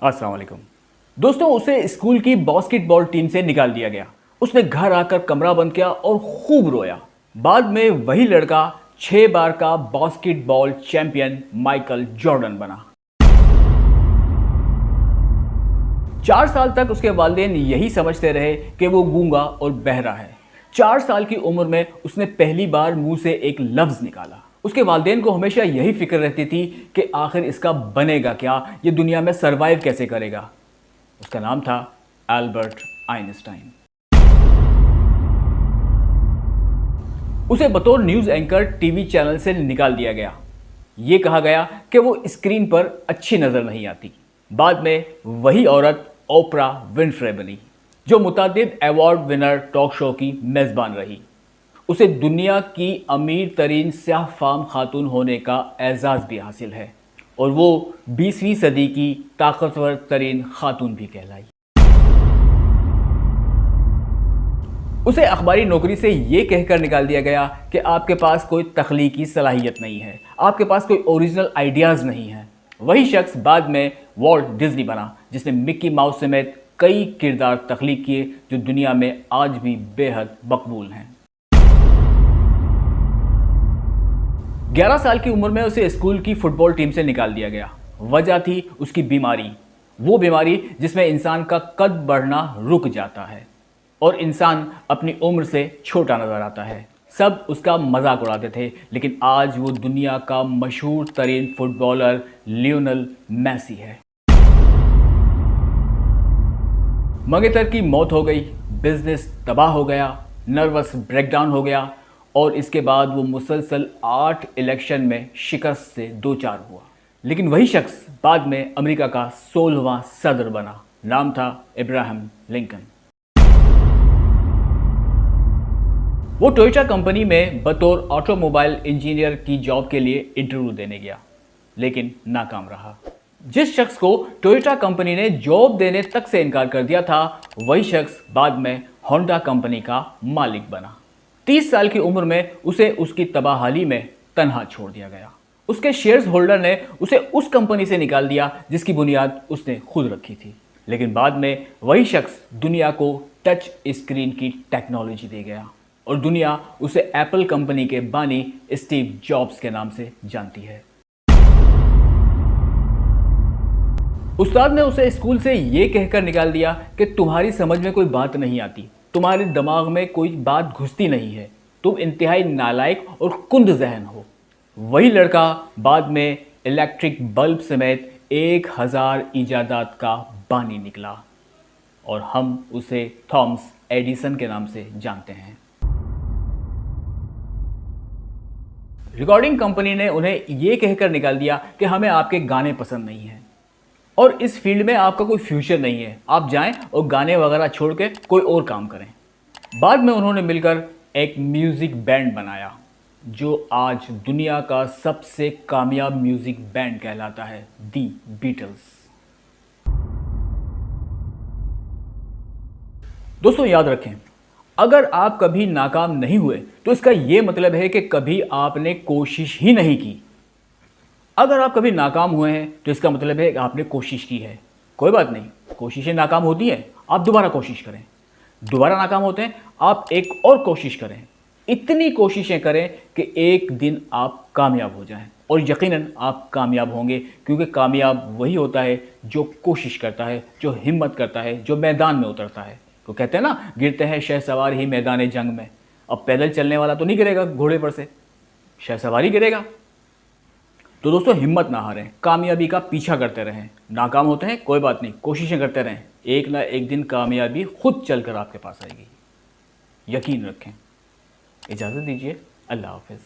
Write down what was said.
अस्सलाम वालेकुम। दोस्तों, उसे स्कूल की बास्केटबॉल टीम से निकाल दिया गया। उसने घर आकर कमरा बंद किया और खूब रोया। बाद में वही लड़का 6 बार का बास्केटबॉल चैंपियन माइकल जॉर्डन बना। 4 साल तक उसके वालिदैन यही समझते रहे कि वो गूंगा और बहरा है। 4 साल की उम्र में उसने पहली बार मुंह से एक लफ्ज निकाला। उसके वालिदैन को हमेशा यही फिक्र रहती थी कि आखिर इसका बनेगा क्या, ये दुनिया में सरवाइव कैसे करेगा। उसका नाम था एल्बर्ट आइंस्टाइन। उसे बतौर न्यूज एंकर टीवी चैनल से निकाल दिया गया। ये कहा गया कि वो स्क्रीन पर अच्छी नजर नहीं आती। बाद में वही औरत ओपरा विनफ्रे बनी, जो मुतादिद अवार्ड विनर टॉक शो की मेजबान रही। उसे दुनिया की अमीर तरीन स्याह फाम खातून होने का एजाज़ भी हासिल है और वो 20वीं सदी की ताकतवर तरीन खातून भी कहलाई। उसे अखबारी नौकरी से ये कहकर निकाल दिया गया कि आपके पास कोई तख्लीकी सलाहियत नहीं है, आपके पास कोई ओरिजिनल आइडियाज़ नहीं है। वही शख्स बाद में वॉल्ट डिज्नी बना, जिसने मिक्की माउस समेत कई किरदार तख्लीक किए जो दुनिया में आज भी बेहद मकबूल हैं। 11 साल की उम्र में उसे स्कूल की फुटबॉल टीम से निकाल दिया गया। वजह थी उसकी बीमारी, वो बीमारी जिसमें इंसान का कद बढ़ना रुक जाता है और इंसान अपनी उम्र से छोटा नजर आता है। सब उसका मजाक उड़ाते थे, लेकिन आज वो दुनिया का मशहूर तरीन फुटबॉलर लियोनेल मेसी है। मंगेतर की मौत हो गई, बिजनेस तबाह हो गया, नर्वस ब्रेकडाउन हो गया और इसके बाद वो मुसलसल 8 इलेक्शन में शिकस्त से दो चार हुआ। लेकिन वही शख्स बाद में अमेरिका का 16वां सदर बना। नाम था इब्राहिम लिंकन। वो टोयोटा कंपनी में बतौर ऑटोमोबाइल इंजीनियर की जॉब के लिए इंटरव्यू देने गया, लेकिन नाकाम रहा। जिस शख्स को टोयोटा कंपनी ने जॉब देने तक से इनकार कर दिया था, वही शख्स बाद में होंडा कंपनी का मालिक बना। 30 साल की उम्र में उसे उसकी तबाहाली में तन्हा छोड़ दिया गया। उसके शेयर्स होल्डर ने उसे उस कंपनी से निकाल दिया जिसकी बुनियाद उसने खुद रखी थी। लेकिन बाद में वही शख्स दुनिया को टच स्क्रीन की टेक्नोलॉजी दे गया और दुनिया उसे एप्पल कंपनी के बानी स्टीव जॉब्स के नाम से जानती है। उस्ताद ने उसे स्कूल से यह कहकर निकाल दिया कि तुम्हारी समझ में कोई बात नहीं आती, तुम्हारे दिमाग में कोई बात घुसती नहीं है, तुम इंतहाई नालायक और कुंद जहन हो। वही लड़का बाद में इलेक्ट्रिक बल्ब समेत 1000 ईजादात का बानी निकला और हम उसे थॉमस एडिसन के नाम से जानते हैं। रिकॉर्डिंग कंपनी ने उन्हें यह कहकर निकाल दिया कि हमें आपके गाने पसंद नहीं हैं और इस फील्ड में आपका कोई फ्यूचर नहीं है, आप जाएं और गाने वगैरह छोड़ के कोई और काम करें। बाद में उन्होंने मिलकर एक म्यूजिक बैंड बनाया जो आज दुनिया का सबसे कामयाब म्यूजिक बैंड कहलाता है, दी बीटल्स। दोस्तों याद रखें, अगर आप कभी नाकाम नहीं हुए तो इसका यह मतलब है कि कभी आपने कोशिश ही नहीं की। अगर आप कभी नाकाम हुए हैं तो इसका मतलब है कि आपने कोशिश की है। कोई बात नहीं, कोशिशें नाकाम होती हैं, आप दोबारा कोशिश करें। दोबारा नाकाम होते हैं, आप एक और कोशिश करें। इतनी कोशिशें करें कि एक दिन आप कामयाब हो जाएं और यकीनन आप कामयाब होंगे, क्योंकि कामयाब वही होता है जो कोशिश करता है, जो हिम्मत करता है, जो मैदान में उतरता है। तो कहते हैं ना, गिरते हैं शहसवार ही मैदान जंग में। अब पैदल चलने वाला तो नहीं गिरेगा घोड़े पर से, शहसवार ही गिरेगा। तो दोस्तों हिम्मत ना हारें, कामयाबी का पीछा करते रहें। नाकाम होते हैं कोई बात नहीं, कोशिशें करते रहें, एक ना एक दिन कामयाबी खुद चलकर आपके पास आएगी, यकीन रखें। इजाज़त दीजिए, अल्लाह हाफ़िज़।